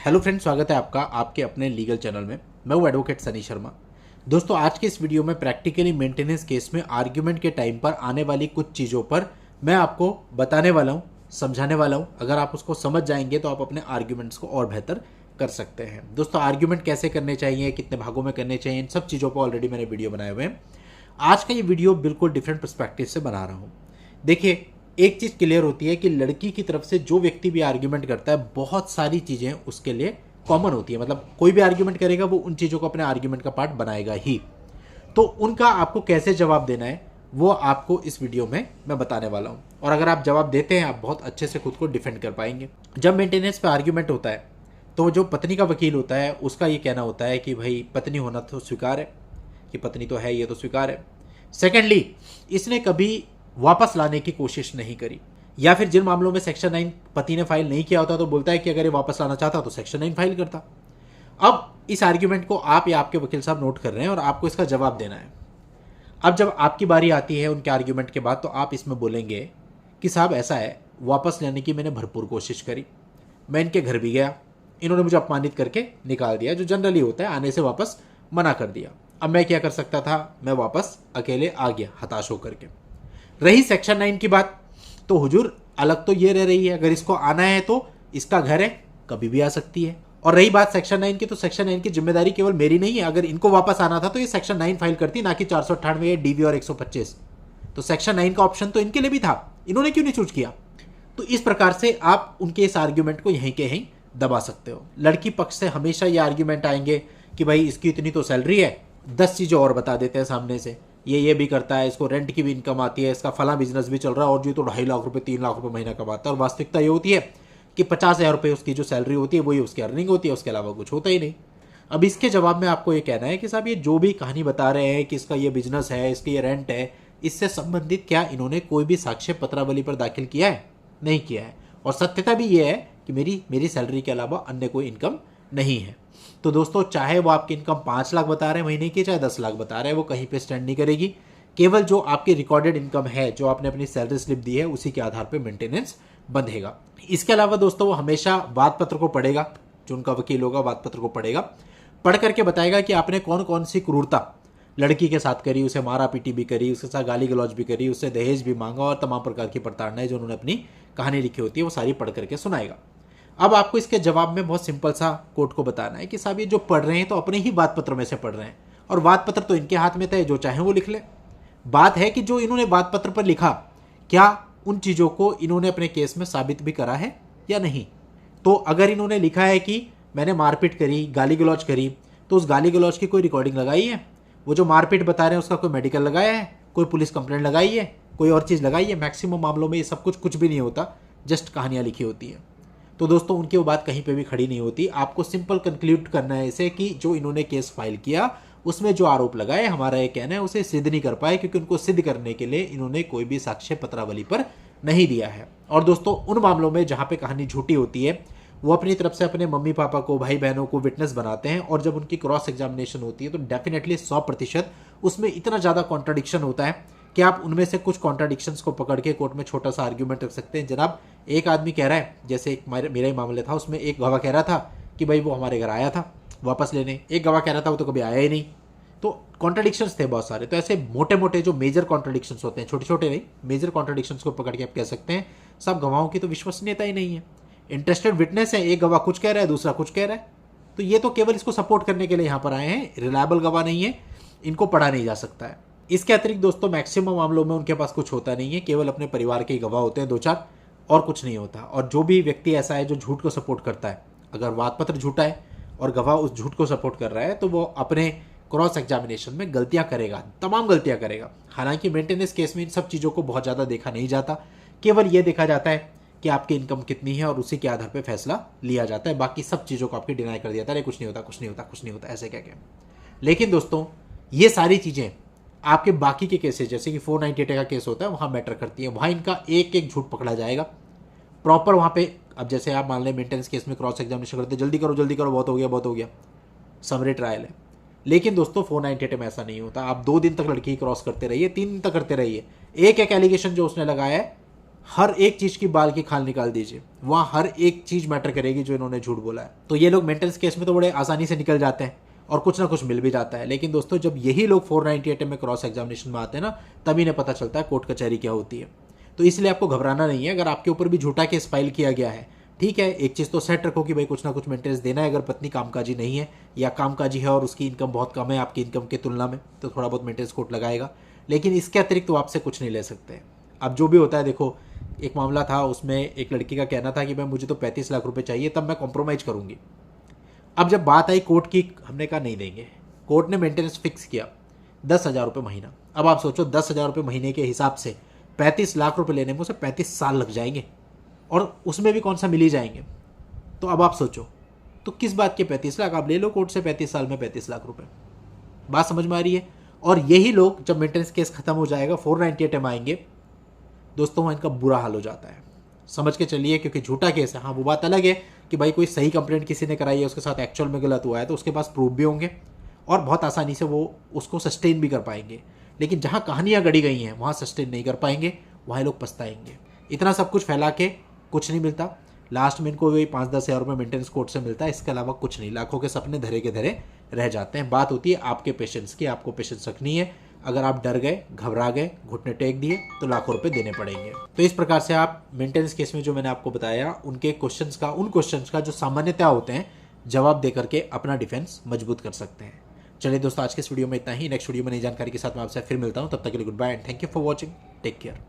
Hello friend, स्वागत है आपका आपके अपने लीगल चैनल में। मैं हूं एडवोकेट सनी शर्मा। दोस्तों, आज के इस वीडियो में प्रैक्टिकली मेंटेनेंस केस में आर्ग्यूमेंट के टाइम पर आने वाली कुछ चीज़ों पर मैं आपको बताने वाला हूं, समझाने वाला हूं। अगर आप उसको समझ जाएंगे तो आप अपने आर्ग्यूमेंट्स को और बेहतर कर सकते हैं। दोस्तों, आर्ग्यूमेंट कैसे करने चाहिए, कितने भागों में करने चाहिए, इन सब चीज़ों पर ऑलरेडी मैंने वीडियो बनाए हुए हैं। आज का ये वीडियो बिल्कुल डिफरेंट पर्सपेक्टिव से बना रहा हूँ। देखिए, एक चीज़ क्लियर होती है कि लड़की की तरफ से जो व्यक्ति भी आर्ग्यूमेंट करता है, बहुत सारी चीज़ें उसके लिए कॉमन होती है। मतलब कोई भी आर्ग्यूमेंट करेगा वो उन चीज़ों को अपने आर्ग्यूमेंट का पार्ट बनाएगा ही। तो उनका आपको कैसे जवाब देना है वो आपको इस वीडियो में मैं बताने वाला हूँ। और अगर आप जवाब देते हैं, आप बहुत अच्छे से खुद को डिफेंड कर पाएंगे। जब मेंटेनेंस पे आर्ग्यूमेंट होता है तो जो पत्नी का वकील होता है उसका ये कहना होता है कि भाई पत्नी होना तो स्वीकार है, कि पत्नी तो है, ये तो स्वीकार है। सेकेंडली, इसने कभी वापस लाने की कोशिश नहीं करी, या फिर जिन मामलों में सेक्शन 9 पति ने फाइल नहीं किया होता तो बोलता है कि अगर ये वापस लाना चाहता तो सेक्शन 9 फाइल करता। अब इस आर्ग्यूमेंट को आप या आपके वकील साहब नोट कर रहे हैं और आपको इसका जवाब देना है। अब जब आपकी बारी आती है उनके आर्ग्यूमेंट के बाद, तो आप इसमें बोलेंगे कि साहब ऐसा है, वापस लेने की मैंने भरपूर कोशिश करी, मैं इनके घर भी गया, इन्होंने मुझे अपमानित करके निकाल दिया, जो जनरली होता है, आने से वापस मना कर दिया। अब मैं क्या कर सकता था, मैं वापस अकेले आ गया हताश होकर के। रही सेक्शन 9 की बात, तो हुजूर अलग तो ये रह रही है, अगर इसको आना है तो इसका घर है, कभी भी आ सकती है। और रही बात सेक्शन 9 की, तो सेक्शन 9 की जिम्मेदारी केवल मेरी नहीं है। अगर इनको वापस आना था तो ये सेक्शन 9 फाइल करती, ना कि 498 डीवी और 125। तो सेक्शन 9 का ऑप्शन तो इनके लिए भी था, इन्होंने क्यों नहीं चूज किया? तो इस प्रकार से आप उनके इस आर्ग्यूमेंट को यहीं के यहीं दबा सकते हो। लड़की पक्ष से हमेशा ये आर्ग्यूमेंट आएंगे कि भाई इसकी इतनी तो सैलरी है, 10 चीज़ें और बता देते हैं सामने से, ये भी करता है, इसको रेंट की भी इनकम आती है, इसका फला बिजनेस भी चल रहा है, और जो तो 2.5 लाख रुपए 3 लाख रुपए महीना कमाता है। और वास्तविकता ये होती है कि 50,000 रुपये उसकी जो सैलरी होती है वही उसकी अर्निंग होती है, उसके अलावा कुछ होता ही नहीं। अब इसके जवाब में आपको ये कहना है कि साहब ये जो भी कहानी बता रहे हैं कि इसका ये बिजनेस है, इसकी ये रेंट है, इससे संबंधित क्या इन्होंने कोई भी साक्ष्य पत्रावली पर दाखिल किया है? नहीं किया है। और सत्यता भी ये है कि मेरी सैलरी के अलावा अन्य कोई इनकम नहीं है। तो दोस्तों, चाहे वो आपकी इनकम 5 लाख बता रहे हैं महीने की, चाहे 10 लाख बता रहे हैं, वो कहीं पे स्टैंड नहीं करेगी। केवल जो आपकी रिकॉर्डेड इनकम है, जो आपने अपनी सैलरी स्लिप दी है, उसी के आधार पर मेंटेनेंस बंधेगा। इसके अलावा दोस्तों, वो हमेशा वाद पत्र को पढ़ेगा, जो उनका वकील होगा वाद पत्र को पढ़ेगा, पढ़ करके बताएगा कि आपने कौन कौन सी क्रूरता लड़की के साथ करी, उसे मारा पीटी भी करी, उसके साथ गाली गलौज भी करी, उससे दहेज भी मांगा, और तमाम प्रकार की प्रताड़नाएं जो उन्होंने अपनी कहानी लिखी होती है वो सारी पढ़ करके सुनाएगा। अब आपको इसके जवाब में बहुत सिंपल सा कोर्ट को बताना है कि साहब ये जो पढ़ रहे हैं तो अपने ही वाद पत्र में से पढ़ रहे हैं, और वाद पत्र तो इनके हाथ में था, जो चाहे वो लिख ले। बात है कि जो इन्होंने वाद पत्र पर लिखा, क्या उन चीज़ों को इन्होंने अपने केस में साबित भी करा है या नहीं। तो अगर इन्होंने लिखा है कि मैंने मारपीट करी, गाली गलौज करी, तो उस गाली गलौज की कोई रिकॉर्डिंग लगाई है? वो जो मारपीट बता रहे हैं उसका कोई मेडिकल लगाया है, कोई पुलिस कंप्लेंट लगाई है, कोई और चीज़ लगाई है? मैक्सिमम मामलों में ये सब कुछ भी नहीं होता, जस्ट कहानियाँ लिखी होती है। तो दोस्तों, उनकी वो बात कहीं पे भी खड़ी नहीं होती। आपको सिंपल कंक्लूड करना है इसे कि जो इन्होंने केस फाइल किया उसमें जो आरोप लगाए, हमारा ये कहना है उसे सिद्ध नहीं कर पाए, क्योंकि उनको सिद्ध करने के लिए इन्होंने कोई भी साक्ष्य पत्रावली पर नहीं दिया है। और दोस्तों, उन मामलों में जहाँ पे कहानी झूठी होती है, वो अपनी तरफ से अपने मम्मी पापा को, भाई बहनों को विटनेस बनाते हैं, और जब उनकी क्रॉस एग्जामिनेशन होती है तो डेफिनेटली 100% उसमें इतना ज़्यादा कॉन्ट्राडिक्शन होता है कि आप उनमें से कुछ कॉन्ट्राडिक्शंस को पकड़ के कोर्ट में छोटा सा आर्ग्यूमेंट रख सकते हैं। जनाब, एक आदमी कह रहा है, जैसे एक मेरा ही मामला था, उसमें एक गवाह कह रहा था कि भाई वो हमारे घर आया था वापस लेने, एक गवाह कह रहा था वो तो कभी आया ही नहीं। तो कॉन्ट्राडिक्शंस थे बहुत सारे। तो ऐसे मोटे मोटे जो मेजर कॉन्ट्राडिक्शंस होते हैं, छोटे छोटे नहीं, मेजर कॉन्ट्राडिक्शंस को पकड़ के आप कह सकते हैं सब गवाहों की तो विश्वसनीयता ही नहीं है। इंटरेस्टेड विटनेस है, एक गवाह कुछ कह रहा है, दूसरा कुछ कह रहा है, तो ये तो केवल इसको सपोर्ट करने के लिए यहाँ पर आए हैं, रिलायबल गवाह नहीं है, इनको पढ़ा नहीं जा सकता है। इसके अतिरिक्त दोस्तों, मैक्सिमम मामलों में उनके पास कुछ होता नहीं है, केवल अपने परिवार के गवाह होते हैं 2-4, और कुछ नहीं होता। और जो भी व्यक्ति ऐसा है जो झूठ को सपोर्ट करता है, अगर वाद पत्र झूठा है और गवाह उस झूठ को सपोर्ट कर रहा है, तो वो अपने क्रॉस एग्जामिनेशन में गलतियां करेगा, तमाम गलतियां करेगा। हालांकि मेंटेनेंस केस में इन सब चीज़ों को बहुत ज़्यादा देखा नहीं जाता, केवल ये देखा जाता है कि आपकी इनकम कितनी है और उसी के आधार पर फैसला लिया जाता है। बाकी सब चीज़ों को आपकी डिनाई कर दिया जाता है, कुछ नहीं होता, कुछ नहीं होता, कुछ नहीं होता, ऐसे क्या क्या। लेकिन दोस्तों, ये सारी चीज़ें आपके बाकी के केसेस, जैसे कि 498 का केस होता है, वहाँ मैटर करती है। वहाँ इनका एक एक झूठ पकड़ा जाएगा प्रॉपर वहाँ पे। अब जैसे आप मान लें मेंटेनेंस केस में क्रॉस एग्जामिनेशन करते, जल्दी करो जल्दी करो, बहुत हो गया बहुत हो गया, समरी ट्रायल है। लेकिन दोस्तों, 498 में ऐसा नहीं होता। आप 2 दिन तक लड़की क्रॉस करते रहिए, 3 दिन तक करते रहिए, एक एक एलिगेशन जो उसने लगाया है हर एक चीज़ की बाल की खाल निकाल दीजिए, वहाँ हर एक चीज़ मैटर करेगी जो इन्होंने झूठ बोला है। तो ये लोग मेंटेनेंस केस में तो बड़े आसानी से निकल जाते हैं और कुछ ना कुछ मिल भी जाता है, लेकिन दोस्तों जब यही लोग 498 में क्रॉस एग्जामिनेशन में आते हैं ना, तब इन्हें पता चलता है कोर्ट कचहरी क्या होती है। तो इसलिए आपको घबराना नहीं है। अगर आपके ऊपर भी झूठा केस फाइल किया गया है, ठीक है, एक चीज़ तो सेट रखो कि भाई कुछ ना कुछ मेंटेनेंस देना है। अगर पत्नी कामकाजी नहीं है या कामकाजी है और उसकी इनकम बहुत कम है आपकी इनकम की तुलना में, तो थोड़ा बहुत मेंटेनेंस कोर्ट लगाएगा, लेकिन इसके अतिरिक्त तो आपसे कुछ नहीं ले सकते। अब जो भी होता है, देखो एक मामला था, उसमें एक लड़की का कहना था कि भाई मुझे तो 35 लाख रुपए चाहिए, तब मैं कॉम्प्रोमाइज करूंगी। अब जब बात आई कोर्ट की, हमने कहा नहीं देंगे। कोर्ट ने मेंटेनेंस फिक्स किया 10,000 रुपये महीना। अब आप सोचो 10,000 रुपये महीने के हिसाब से 35 लाख रुपए लेने में उसे 35 साल लग जाएंगे, और उसमें भी कौन सा मिल ही जाएंगे। तो अब आप सोचो, तो किस बात के 35 लाख, आप ले लो कोर्ट से 35 साल में 35 लाख रुपए। बात समझ में आ रही है। और यही लोग जब मेंटेनेंस केस खत्म हो जाएगा, 498 में आएंगे दोस्तों, वहाँ इनका बुरा हाल हो जाता है। समझ के चलिए, क्योंकि झूठा केस है। हाँ, वो बात अलग है कि भाई कोई सही कंप्लेंट किसी ने कराई है, उसके साथ एक्चुअल में गलत हुआ है, तो उसके पास प्रूफ भी होंगे और बहुत आसानी से वो उसको सस्टेन भी कर पाएंगे। लेकिन जहाँ कहानियाँ गढ़ी गई हैं वहाँ सस्टेन नहीं कर पाएंगे, वहाँ लोग पछताएंगे। इतना सब कुछ फैला के कुछ नहीं मिलता। लास्ट में इनको वही 5-10 हज़ार रुपये मेंटेनेंस कोर्ट से मिलता है, इसके अलावा कुछ नहीं। लाखों के सपने धरे के धरे रह जाते हैं। बात होती है आपके पेशेंस की, आपको पेशेंस रखनी है। अगर आप डर गए, घबरा गए, घुटने टेक दिए, तो लाखों रुपए देने पड़ेंगे। तो इस प्रकार से आप मेंटेनेंस केस में जो मैंने आपको बताया, उनके क्वेश्चंस का, उन क्वेश्चंस का जो सामान्यतः होते हैं, जवाब दे करके अपना डिफेंस मजबूत कर सकते हैं। चलिए दोस्तों, आज के इस वीडियो में इतना ही। नेक्स्ट वीडियो में नई जानकारी के साथ मैं आपसे फिर मिलता हूं। तब तक के लिए good bye and thank you for watching. Take care.